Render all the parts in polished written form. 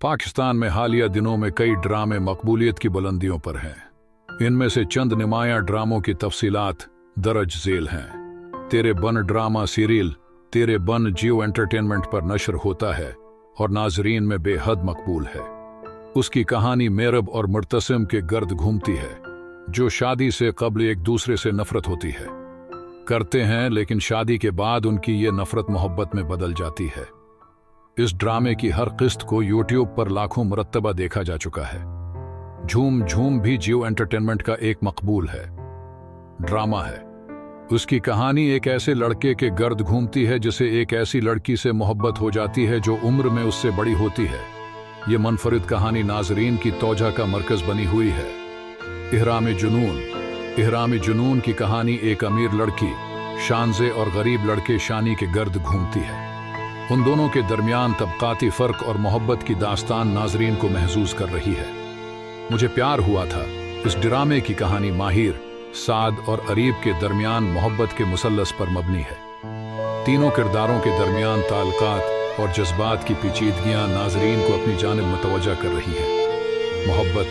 पाकिस्तान में हालिया दिनों में कई ड्रामे मकबूलियत की बुलंदियों पर हैं। इनमें से चंद नुमायां ड्रामों की तफसीलात दरज झेल हैं। तेरे बन ड्रामा सीरियल तेरे बन जियो एंटरटेनमेंट पर नशर होता है और नाजरीन में बेहद मकबूल है। उसकी कहानी मेरब और मुर्तसिम के गर्द घूमती है, जो शादी से कब्ल एक दूसरे से नफरत होती है करते हैं, लेकिन शादी के बाद उनकी ये नफरत मोहब्बत में बदल जाती है। इस ड्रामे की हर किस्त को यूट्यूब पर लाखों मरतबा देखा जा चुका है। झूम झूम भी जियो एंटरटेनमेंट का एक मकबूल है ड्रामा है। उसकी कहानी एक ऐसे लड़के के गर्द घूमती है जिसे एक ऐसी लड़की से मोहब्बत हो जाती है जो उम्र में उससे बड़ी होती है। ये मनफरिद कहानी नाजरीन की तौजा का मरकज बनी हुई है। इहराम जुनून की कहानी एक अमीर लड़की शानजे और गरीब लड़के शानी के गर्द घूमती है। उन दोनों के दरमियान तबकाती फर्क और मोहब्बत की दास्तान नाजरीन को महसूस कर रही है। मुझे प्यार हुआ था इस ड्रामे की कहानी माहिर, साद और अरीब के दरमियान मोहब्बत के मुसल्लस पर मबनी है। तीनों किरदारों के दरमियान ताल्लुकात और जज्बात की पेचीदगियां नाजरीन को अपनी जानिब मुतवज्जा कर रही हैं। मोहब्बत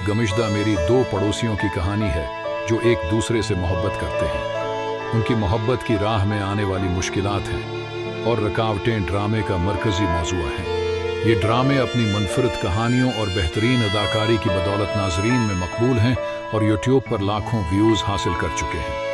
गमिश्दा मेरी दो पड़ोसियों की कहानी है जो एक दूसरे से मोहब्बत करते हैं। उनकी मोहब्बत की राह में आने वाली मुश्किलात हैं और रुकावटें ड्रामे का मरकजी मौजूआ हैं। ये ड्रामे अपनी मुनफरिद कहानियों और बेहतरीन अदाकारी की बदौलत नाजरीन में मकबूल हैं और यूट्यूब पर लाखों व्यूज़ हासिल कर चुके हैं।